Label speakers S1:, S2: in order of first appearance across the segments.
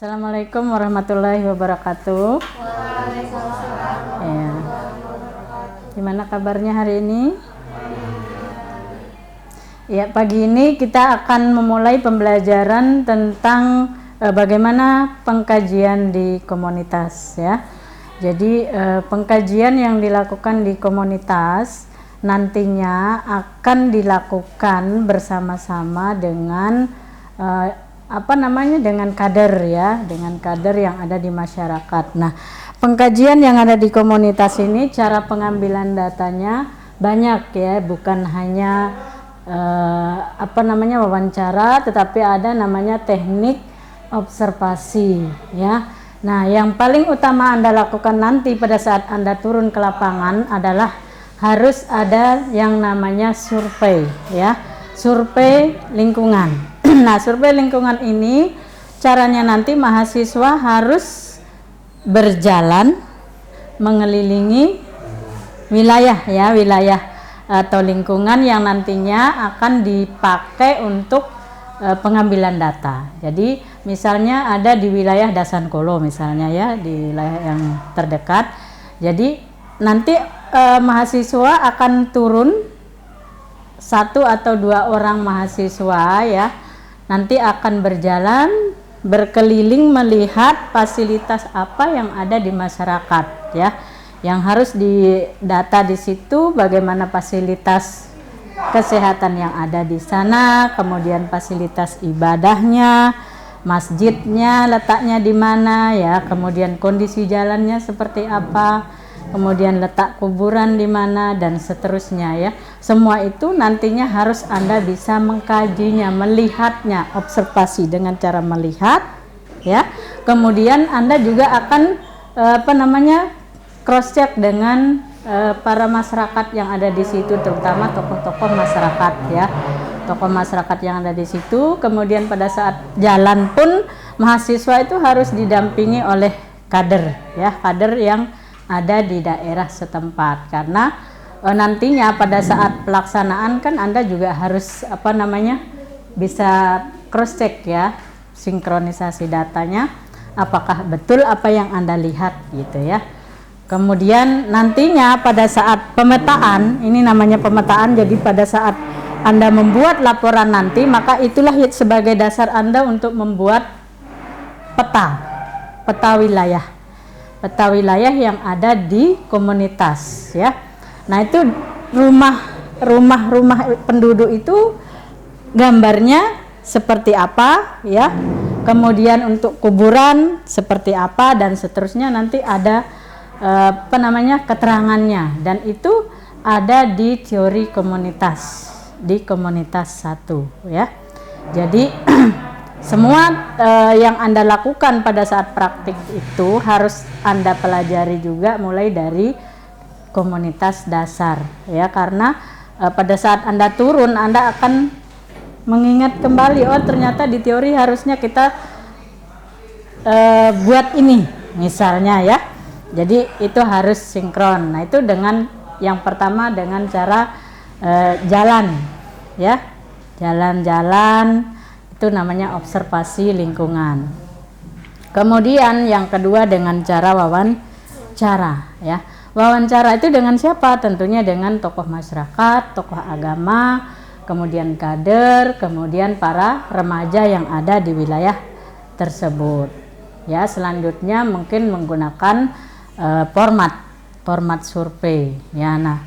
S1: Assalamualaikum warahmatullahi wabarakatuh. Ya. Gimana kabarnya hari ini? Ya, pagi ini kita akan memulai pembelajaran tentang bagaimana pengkajian di komunitas ya. Jadi pengkajian yang dilakukan di komunitas nantinya akan dilakukan bersama-sama dengan dengan kader ya, dengan kader yang ada di masyarakat. Nah, pengkajian yang ada di komunitas ini cara pengambilan datanya banyak ya, bukan hanya wawancara, tetapi ada namanya teknik observasi ya. Nah, yang paling utama Anda lakukan nanti pada saat Anda turun ke lapangan adalah harus ada yang namanya survei ya, survei lingkungan. Nah, survei lingkungan ini caranya nanti mahasiswa harus berjalan mengelilingi wilayah atau lingkungan yang nantinya akan dipakai untuk pengambilan data. Jadi misalnya ada di wilayah Dasankolo misalnya ya, di wilayah yang terdekat. Jadi nanti mahasiswa akan turun, 1 atau 2 orang mahasiswa ya, nanti akan berjalan berkeliling melihat fasilitas apa yang ada di masyarakat ya, yang harus didata di situ, bagaimana fasilitas kesehatan yang ada di sana, kemudian fasilitas ibadahnya, masjidnya letaknya di mana ya, kemudian kondisi jalannya seperti apa, kemudian letak kuburan di mana, dan seterusnya ya. Semua itu nantinya harus Anda bisa mengkajinya, melihatnya, observasi dengan cara melihat ya. Kemudian Anda juga akan cross check dengan para masyarakat yang ada di situ, terutama tokoh-tokoh masyarakat ya. Tokoh masyarakat yang ada di situ. Kemudian pada saat jalan pun mahasiswa itu harus didampingi oleh kader ya, kader yang ada di daerah setempat, karena nantinya pada saat pelaksanaan kan Anda juga harus bisa cross check ya, sinkronisasi datanya apakah betul apa yang Anda lihat gitu ya. Kemudian nantinya pada saat pemetaan, ini namanya pemetaan, jadi pada saat Anda membuat laporan nanti, maka itulah sebagai dasar Anda untuk membuat peta wilayah yang ada di komunitas ya. Nah, itu rumah penduduk itu gambarnya seperti apa ya, kemudian untuk kuburan seperti apa, dan seterusnya nanti ada keterangannya, dan itu ada di teori komunitas, di komunitas 1 ya. Jadi semua yang Anda lakukan pada saat praktik itu harus Anda pelajari juga mulai dari komunitas dasar ya, karena pada saat Anda turun Anda akan mengingat kembali, oh ternyata di teori harusnya kita buat ini misalnya ya. Jadi itu harus sinkron. Nah, itu dengan yang pertama dengan cara jalan ya, jalan-jalan, itu namanya observasi lingkungan. Kemudian yang kedua dengan cara wawancara ya. Wawancara itu dengan siapa? Tentunya dengan tokoh masyarakat, tokoh agama, kemudian kader, kemudian para remaja yang ada di wilayah tersebut ya. Selanjutnya mungkin menggunakan format survei ya. Nah,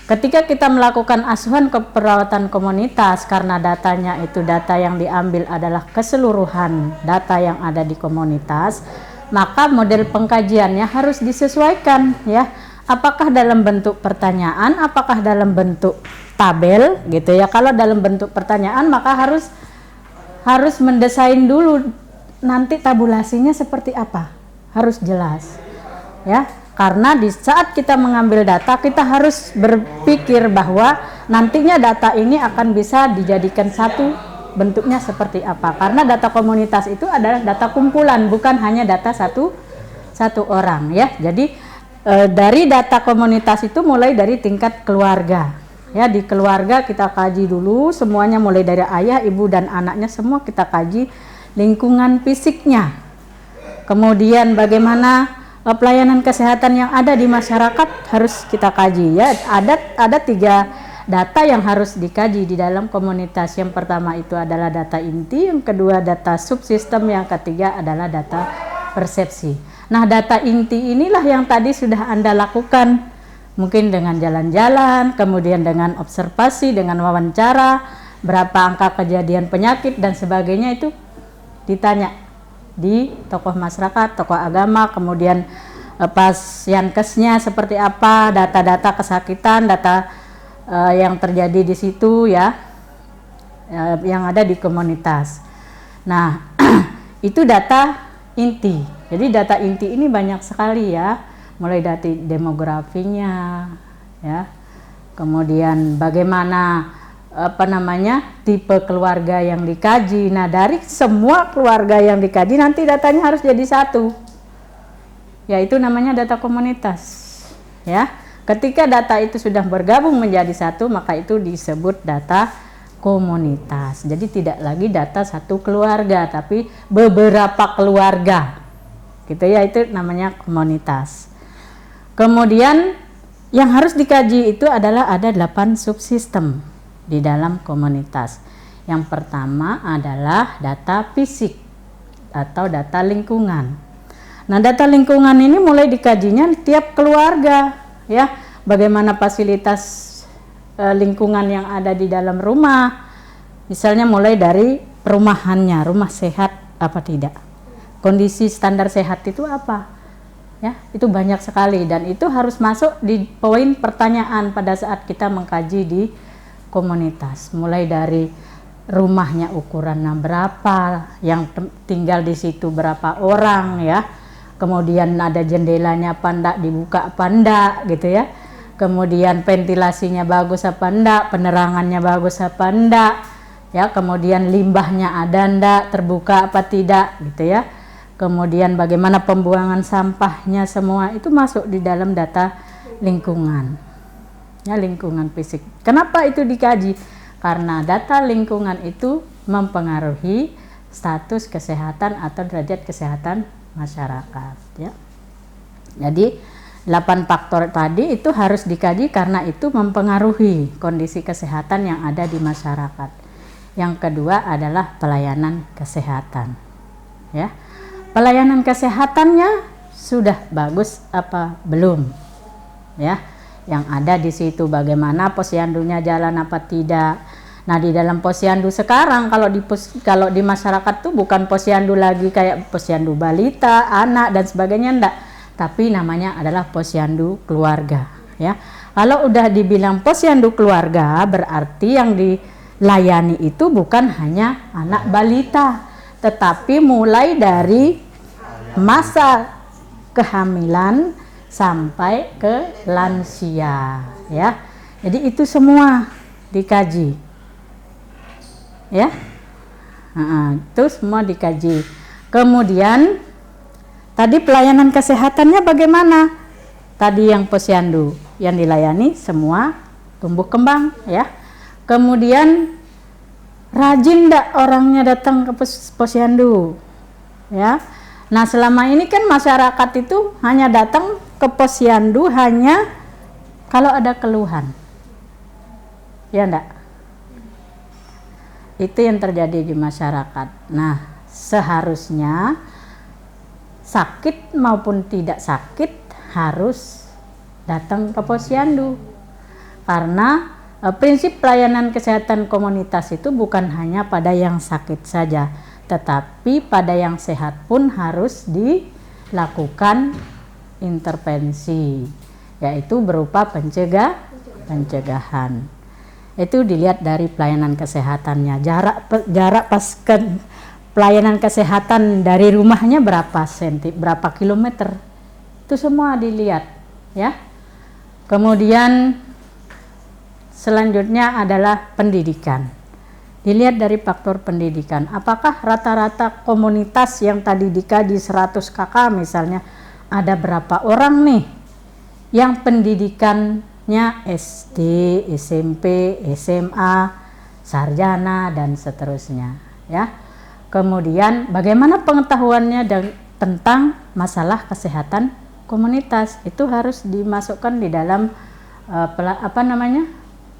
S1: ketika kita melakukan asuhan keperawatan komunitas, karena datanya itu data yang diambil adalah keseluruhan data yang ada di komunitas, maka model pengkajiannya harus disesuaikan ya. Apakah dalam bentuk pertanyaan, apakah dalam bentuk tabel gitu ya. Kalau dalam bentuk pertanyaan maka harus mendesain dulu nanti tabulasinya seperti apa, harus jelas ya. Karena di saat kita mengambil data, kita harus berpikir bahwa nantinya data ini akan bisa dijadikan satu, bentuknya seperti apa. Karena data komunitas itu adalah data kumpulan, bukan hanya data satu orang ya. Jadi dari data komunitas itu mulai dari tingkat keluarga ya. Di keluarga kita kaji dulu semuanya, mulai dari ayah, ibu, dan anaknya, semua kita kaji lingkungan fisiknya Kemudian bagaimana pelayanan kesehatan yang ada di masyarakat harus kita kaji ya. Ada 3 data yang harus dikaji di dalam komunitas. Yang pertama itu adalah data inti, yang kedua data subsistem, yang ketiga adalah data persepsi. Nah, data inti inilah yang tadi sudah Anda lakukan, mungkin dengan jalan-jalan, kemudian dengan observasi, dengan wawancara, berapa angka kejadian penyakit dan sebagainya, itu ditanya di tokoh masyarakat, tokoh agama, kemudian pasienkesnya seperti apa, data-data kesakitan, data yang terjadi di situ ya, yang ada di komunitas. Nah, itu data inti. Jadi data inti ini banyak sekali ya, mulai dari demografinya ya, kemudian bagaimana tipe keluarga yang dikaji. Nah, dari semua keluarga yang dikaji nanti datanya harus jadi satu, yaitu namanya data komunitas ya. Ketika data itu sudah bergabung menjadi satu, maka itu disebut data komunitas. Jadi tidak lagi data satu keluarga, tapi beberapa keluarga gitu ya, itu namanya komunitas. Kemudian yang harus dikaji itu adalah ada 8 subsistem di dalam komunitas. Yang pertama adalah data fisik atau data lingkungan. Nah, data lingkungan ini mulai dikajinya tiap keluarga ya, bagaimana fasilitas lingkungan yang ada di dalam rumah, misalnya mulai dari perumahannya, rumah sehat apa tidak, kondisi standar sehat itu apa ya, itu banyak sekali dan itu harus masuk di poin pertanyaan pada saat kita mengkaji di komunitas. Mulai dari rumahnya ukurannya berapa, yang tinggal di situ berapa orang ya, kemudian ada jendelanya apa enggak, dibuka apa enggak gitu ya, kemudian ventilasinya bagus apa enggak, penerangannya bagus apa enggak ya, kemudian limbahnya ada enggak, terbuka apa tidak gitu ya, kemudian bagaimana pembuangan sampahnya, semua itu masuk di dalam data lingkungan ya, lingkungan fisik. Kenapa itu dikaji? Karena data lingkungan itu mempengaruhi status kesehatan atau derajat kesehatan masyarakat ya. Jadi 8 faktor tadi itu harus dikaji karena itu mempengaruhi kondisi kesehatan yang ada di masyarakat. Yang kedua adalah pelayanan kesehatan ya. Pelayanan kesehatannya sudah bagus apa belum ya, yang ada di situ bagaimana posyandunya jalan apa tidak. Nah, di dalam posyandu sekarang kalau di masyarakat tuh bukan posyandu lagi kayak posyandu balita, anak dan sebagainya, enggak, tapi namanya adalah posyandu keluarga ya. Kalau udah dibilang posyandu keluarga, berarti yang dilayani itu bukan hanya anak balita, tetapi mulai dari masa kehamilan sampai ke lansia ya. Jadi itu semua dikaji ya, itu semua dikaji. Kemudian tadi pelayanan kesehatannya bagaimana? Tadi yang posyandu yang dilayani semua tumbuh kembang ya. Kemudian rajin enggak orangnya datang ke posyandu ya. Nah, selama ini kan masyarakat itu hanya datang ke posyandu hanya kalau ada keluhan ya enggak? Itu yang terjadi di masyarakat. Nah, seharusnya sakit maupun tidak sakit harus datang ke posyandu, karena prinsip pelayanan kesehatan komunitas itu bukan hanya pada yang sakit saja, tetapi pada yang sehat pun harus dilakukan intervensi, yaitu berupa pencegahan. Itu dilihat dari pelayanan kesehatannya, jarak pas ke pelayanan kesehatan dari rumahnya berapa kilometer, itu semua dilihat ya. Kemudian selanjutnya adalah pendidikan, dilihat dari faktor pendidikan, apakah rata-rata komunitas yang tadi dikaji 100 kakak misalnya, ada berapa orang nih yang pendidikannya SD, SMP, SMA, sarjana dan seterusnya ya. Kemudian bagaimana pengetahuannya tentang masalah kesehatan komunitas. Itu harus dimasukkan di dalam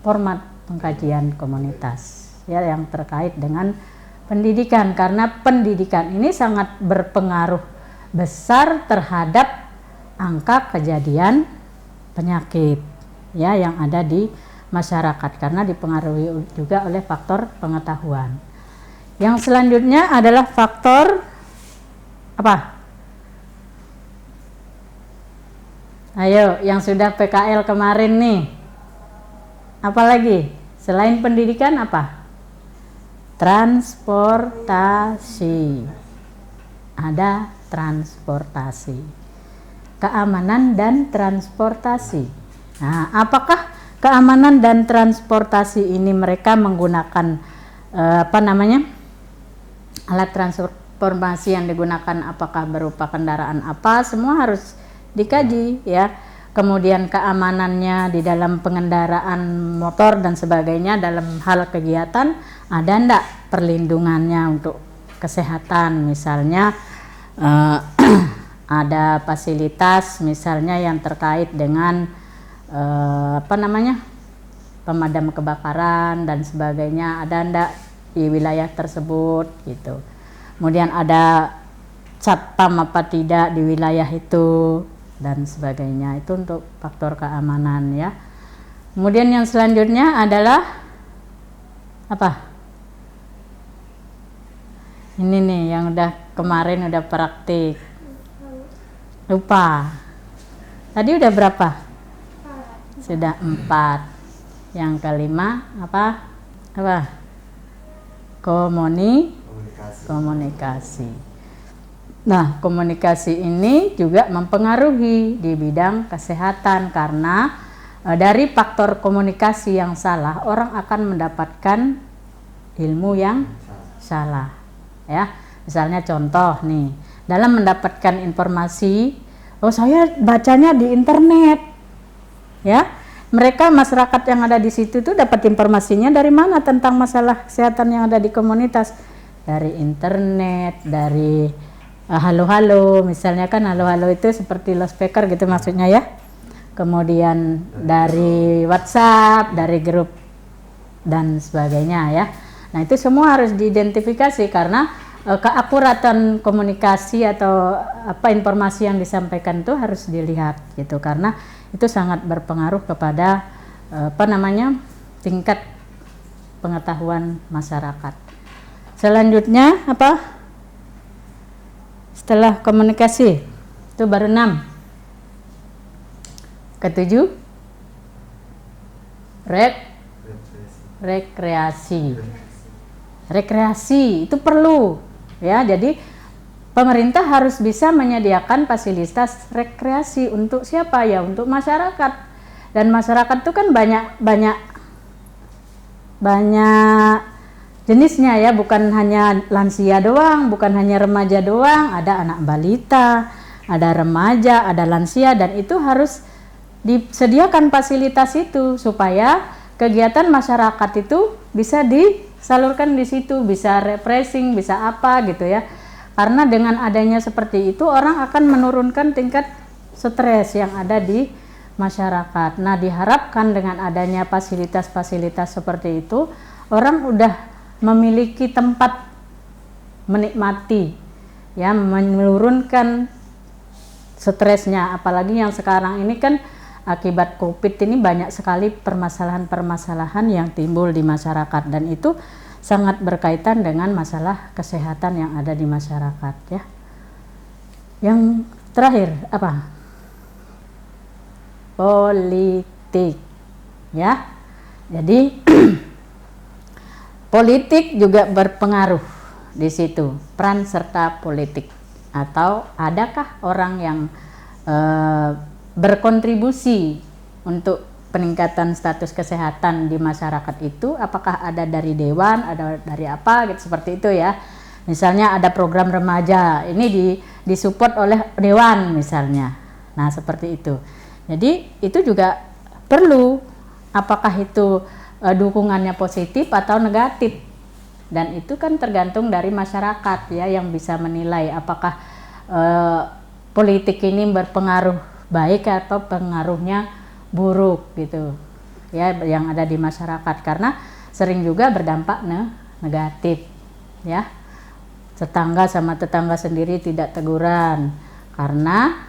S1: format pengkajian komunitas ya, yang terkait dengan pendidikan, karena pendidikan ini sangat berpengaruh besar terhadap angka kejadian penyakit ya yang ada di masyarakat, karena dipengaruhi juga oleh faktor pengetahuan. Yang selanjutnya adalah faktor apa? Ayo, yang sudah PKL kemarin nih, apalagi selain pendidikan apa? Transportasi. Ada transportasi, keamanan dan transportasi. Nah, apakah keamanan dan transportasi ini mereka menggunakan alat transportasi yang digunakan, apakah berupa kendaraan apa? Semua harus dikaji ya. Kemudian keamanannya di dalam pengendaraan motor dan sebagainya, dalam hal kegiatan ada enggak perlindungannya untuk kesehatan, misalnya ada fasilitas misalnya yang terkait dengan pemadam kebakaran dan sebagainya, ada enggak di wilayah tersebut gitu. Kemudian ada satpam apa tidak di wilayah itu dan sebagainya. Itu untuk faktor keamanan ya. Kemudian yang selanjutnya adalah apa? Ini nih yang kemarin udah praktik. Lupa. Tadi udah berapa? Sudah 4. Yang kelima apa? Komunikasi. Nah, komunikasi ini juga mempengaruhi di bidang kesehatan, karena dari faktor komunikasi yang salah, orang akan mendapatkan ilmu yang salah. Ya, misalnya contoh nih, dalam mendapatkan informasi, saya bacanya di internet, ya, mereka masyarakat yang ada di situ tuh dapat informasinya dari mana tentang masalah kesehatan yang ada di komunitas? Dari internet, dari halo-halo, misalnya kan halo-halo itu seperti loudspeaker gitu maksudnya ya. Kemudian dari WhatsApp, dari grup dan sebagainya ya. Nah, itu semua harus diidentifikasi, karena keakuratan komunikasi atau informasi yang disampaikan itu harus dilihat gitu, karena itu sangat berpengaruh kepada tingkat pengetahuan masyarakat. Selanjutnya apa? Setelah komunikasi itu baru 6. Ketujuh, rekreasi itu perlu ya. Jadi pemerintah harus bisa menyediakan fasilitas rekreasi untuk siapa ya? Untuk masyarakat. Dan masyarakat itu kan banyak jenisnya ya, bukan hanya lansia doang, bukan hanya remaja doang, ada anak balita, ada remaja, ada lansia, dan itu harus disediakan fasilitas itu supaya kegiatan masyarakat itu bisa disalurkan di situ, bisa refreshing, bisa apa gitu ya. Karena dengan adanya seperti itu, orang akan menurunkan tingkat stres yang ada di masyarakat. Nah, diharapkan dengan adanya fasilitas-fasilitas seperti itu, orang udah memiliki tempat menikmati ya, menurunkan stresnya. Apalagi yang sekarang ini kan akibat Covid ini banyak sekali permasalahan-permasalahan yang timbul di masyarakat, dan itu sangat berkaitan dengan masalah kesehatan yang ada di masyarakat ya. Yang terakhir apa? Politik ya. Jadi politik juga berpengaruh di situ, peran serta politik. Atau adakah orang yang berkontribusi untuk peningkatan status kesehatan di masyarakat itu? Apakah ada dari dewan, ada dari apa gitu, seperti itu ya. Misalnya ada program remaja, ini disupport oleh dewan misalnya. Nah, seperti itu. Jadi itu juga perlu, apakah itu dukungannya positif atau negatif, dan itu kan tergantung dari masyarakat ya, yang bisa menilai apakah politik ini berpengaruh baik atau pengaruhnya buruk gitu ya yang ada di masyarakat, karena sering juga berdampak negatif ya. Tetangga sama tetangga sendiri tidak teguran karena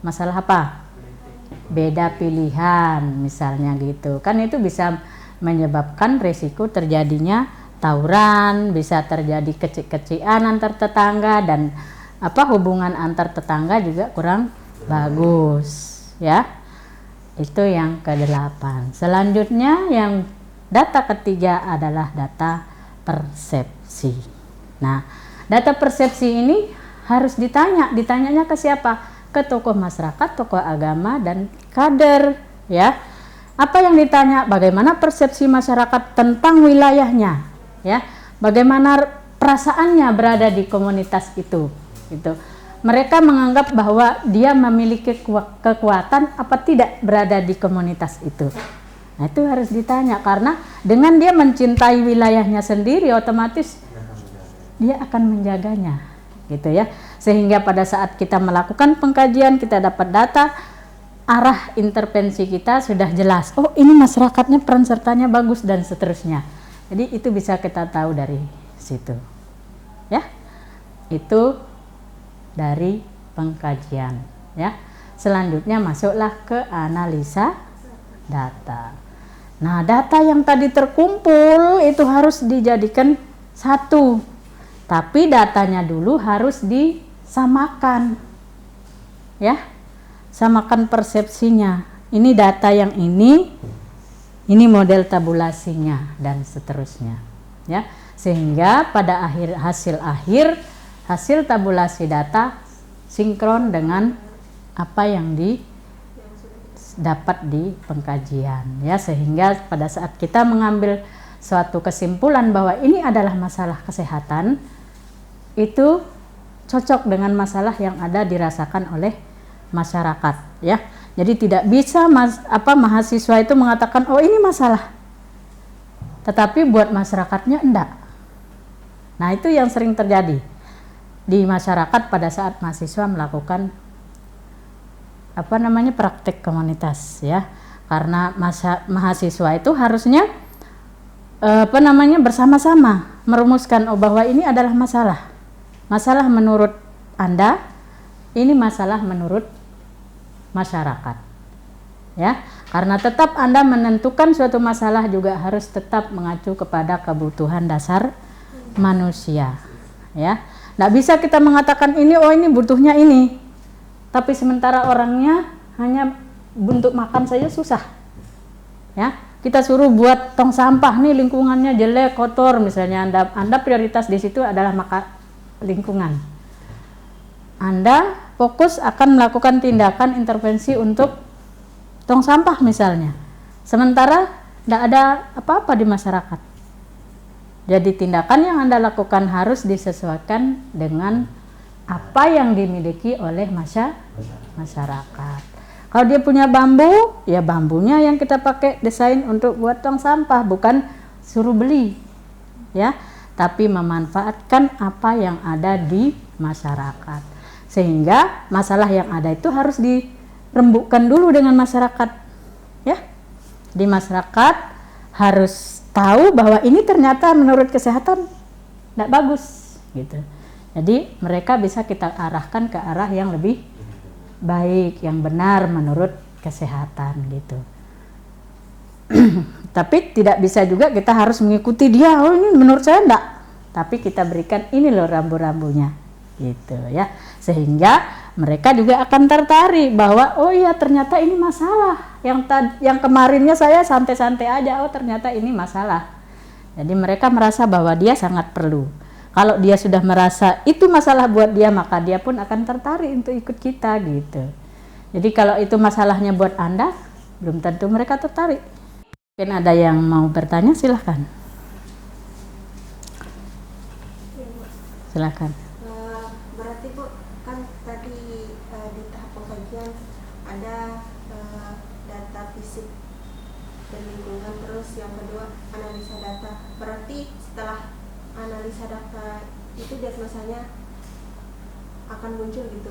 S1: masalah apa? Beda pilihan misalnya gitu kan, itu bisa menyebabkan resiko terjadinya tawuran, bisa terjadi kecil-kecilan antar tetangga, dan hubungan antar tetangga juga kurang bagus ya. Itu yang ke-8. Selanjutnya yang data ketiga adalah data persepsi. Nah, data persepsi ini harus ditanyanya ke siapa? Ke tokoh masyarakat, tokoh agama, dan kader ya. Apa yang ditanya? Bagaimana persepsi masyarakat tentang wilayahnya ya, bagaimana perasaannya berada di komunitas itu gitu. Mereka menganggap bahwa dia memiliki kekuatan apa tidak berada di komunitas itu. Nah, itu harus ditanya, karena dengan dia mencintai wilayahnya sendiri, otomatis dia akan menjaganya gitu ya. Sehingga pada saat kita melakukan pengkajian, kita dapat data, arah intervensi kita sudah jelas. Oh, ini masyarakatnya peran sertanya bagus dan seterusnya. Jadi itu bisa kita tahu dari situ ya. Itu dari pengkajian ya. Selanjutnya masuklah ke analisa data. Nah, data yang tadi terkumpul itu harus dijadikan satu, tapi datanya dulu harus disamakan ya. Samakan persepsinya. Ini data yang ini model tabulasinya dan seterusnya ya. Sehingga pada hasil tabulasi data sinkron dengan apa yang dapat di pengkajian ya. Sehingga pada saat kita mengambil suatu kesimpulan bahwa ini adalah masalah kesehatan, itu cocok dengan masalah yang ada dirasakan oleh masyarakat ya. Jadi tidak bisa mahasiswa itu mengatakan oh ini masalah, tetapi buat masyarakatnya enggak. Nah, itu yang sering terjadi di masyarakat pada saat mahasiswa melakukan praktek komunitas ya. Karena mahasiswa itu harusnya bersama-sama merumuskan bahwa ini adalah masalah menurut Anda, ini masalah menurut masyarakat ya. Karena tetap Anda menentukan suatu masalah juga harus tetap mengacu kepada kebutuhan dasar manusia ya. Nggak bisa kita mengatakan ini butuhnya ini, tapi sementara orangnya hanya untuk makan saja susah ya. Kita suruh buat tong sampah nih, lingkungannya jelek, kotor misalnya, Anda prioritas di situ adalah lingkungan. Anda fokus akan melakukan tindakan intervensi untuk tong sampah misalnya, sementara tidak ada apa-apa di masyarakat. Jadi tindakan yang Anda lakukan harus disesuaikan dengan apa yang dimiliki oleh masyarakat. Kalau dia punya bambu, ya bambunya yang kita pakai desain untuk buat tong sampah, bukan suruh beli ya, tapi memanfaatkan apa yang ada di masyarakat. Sehingga masalah yang ada itu harus dirembukkan dulu dengan masyarakat ya. Di masyarakat harus tahu bahwa ini ternyata menurut kesehatan tidak bagus gitu. Jadi mereka bisa kita arahkan ke arah yang lebih baik, yang benar menurut kesehatan gitu. Tapi tidak bisa juga kita harus mengikuti dia, oh ini menurut saya enggak, tapi kita berikan ini loh rambu-rambunya gitu ya. Sehingga mereka juga akan tertarik bahwa oh iya ternyata ini masalah, yang kemarinnya saya santai-santai aja, oh ternyata ini masalah. Jadi mereka merasa bahwa dia sangat perlu. Kalau dia sudah merasa itu masalah buat dia, maka dia pun akan tertarik untuk ikut kita gitu. Jadi kalau itu masalahnya buat Anda, belum tentu mereka tertarik. Mungkin ada yang mau bertanya, silahkan. Silahkan.
S2: Berarti Bu, kan tadi di tahap pengkajian ada data fisik dan lingkungan, terus yang kedua analisa data. Berarti setelah analisa data itu diagnosanya akan muncul gitu.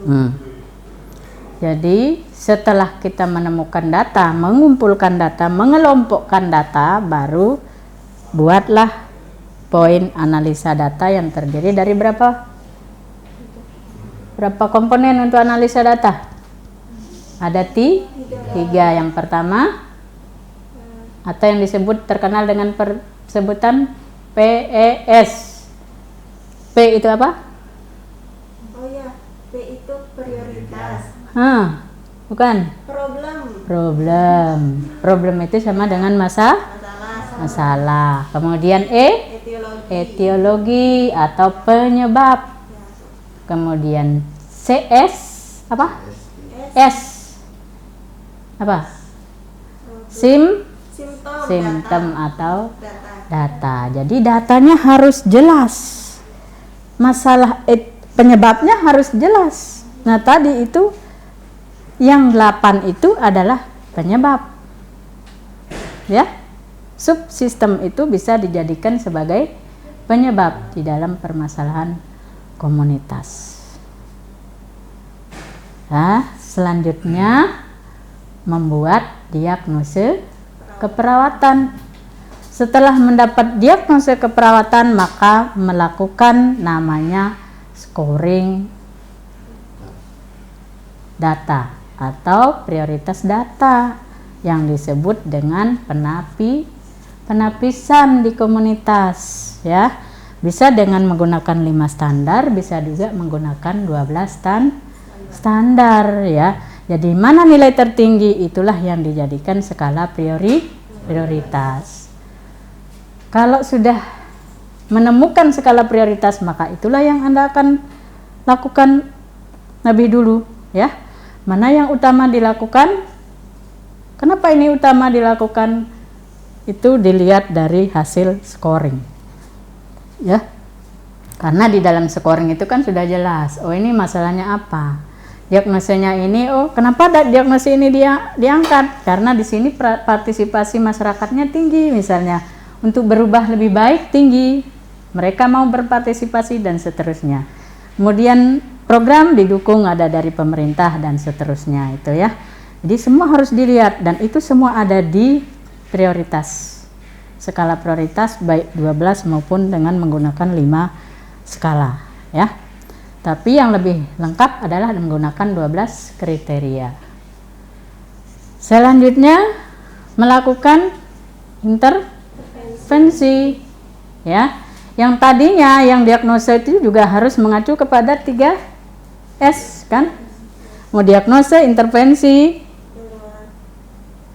S1: Jadi setelah kita menemukan data, mengumpulkan data, mengelompokkan data, baru buatlah poin analisa data yang terdiri dari berapa komponen untuk analisa data? Ada tiga. Yang pertama, atau yang disebut terkenal dengan sebutan PES. P itu apa?
S2: Oh ya, P itu prioritas.
S1: Bukan. Problem itu sama dengan masalah. Kemudian etiologi atau penyebab. Kemudian CS apa? S apa? Simptom atau data. Jadi datanya harus jelas. Masalah penyebabnya harus jelas. Nah, tadi itu yang 8 itu adalah penyebab. Ya. Subsistem itu bisa dijadikan sebagai penyebab di dalam permasalahan komunitas. Nah, selanjutnya membuat diagnosis keperawatan. Setelah mendapat diagnosis keperawatan, maka melakukan namanya scoring data atau prioritas data yang disebut dengan penapisan di komunitas, ya. Bisa dengan menggunakan 5 standar, bisa juga menggunakan 12 standar, ya. Jadi mana nilai tertinggi, itulah yang dijadikan skala prioritas. Kalau sudah menemukan skala prioritas, maka itulah yang Anda akan lakukan lebih dulu, ya. Mana yang utama dilakukan? Kenapa ini utama dilakukan? Itu dilihat dari hasil scoring, ya. Karena di dalam scoring itu kan sudah jelas, oh ini masalahnya apa, diagnosenya ini, oh kenapa diagnosis ini diangkat? Karena di sini partisipasi masyarakatnya tinggi, misalnya untuk berubah lebih baik tinggi, mereka mau berpartisipasi dan seterusnya. Kemudian program didukung ada dari pemerintah dan seterusnya, itu ya. Jadi semua harus dilihat dan itu semua ada di prioritas. Skala prioritas baik 12 maupun dengan menggunakan 5 skala, ya. Tapi yang lebih lengkap adalah menggunakan 12 kriteria. Selanjutnya melakukan intervensi, ya. Yang tadinya yang diagnosa itu juga harus mengacu kepada 3S, kan? Mau diagnosa, intervensi,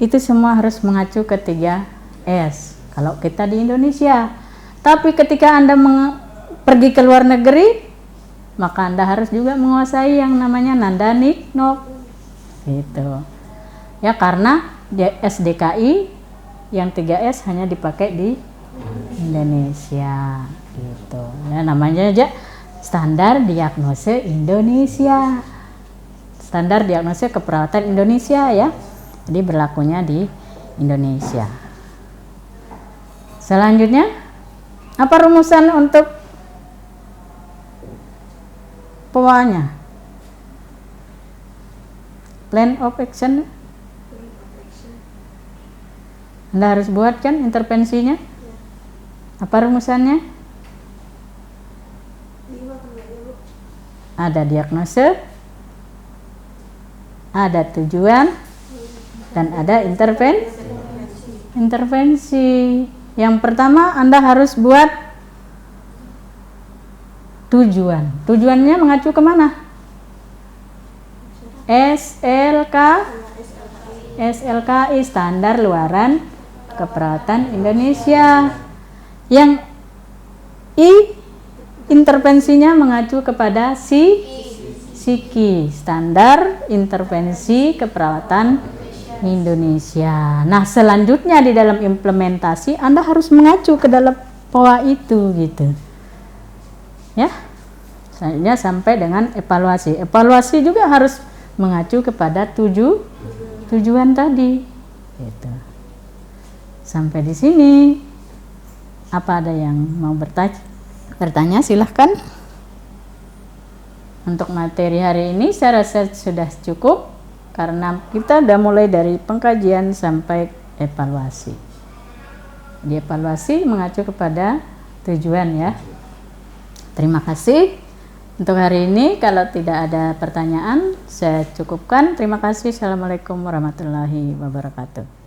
S1: itu semua harus mengacu ke 3S. Kalau kita di Indonesia. Tapi ketika Anda pergi ke luar negeri, maka Anda harus juga menguasai yang namanya Nanda Niknok, gitu. Ya, karena SDKI yang 3S hanya dipakai di Indonesia, gitu. Ya, namanya aja standar diagnosis Indonesia. Standar diagnosis keperawatan Indonesia, ya. Jadi berlakunya di Indonesia. Selanjutnya, apa rumusan untuk POA-nya? Plan of action. Anda harus buat kan intervensinya? Apa rumusannya? Ada diagnosis, ada tujuan, dan ada intervensi. Yang pertama Anda harus buat tujuan. Tujuannya mengacu kemana? SLKI, Standar Luaran Keperawatan Indonesia. Yang I, intervensinya mengacu kepada SIKI, Standar Intervensi Keperawatan Indonesia. Nah, selanjutnya di dalam implementasi Anda harus mengacu ke dalam POA itu, gitu. Ya. Selanjutnya sampai dengan evaluasi. Evaluasi juga harus mengacu kepada tujuan tadi, gitu. Sampai di sini. Apa ada yang mau bertanya? Silahkan. Untuk materi hari ini saya rasa sudah cukup karena kita udah mulai dari pengkajian sampai evaluasi. Dievaluasi mengacu kepada tujuan ya. Terima kasih untuk hari ini. Kalau tidak ada pertanyaan, saya cukupkan. Terima kasih. Assalamualaikum warahmatullahi wabarakatuh.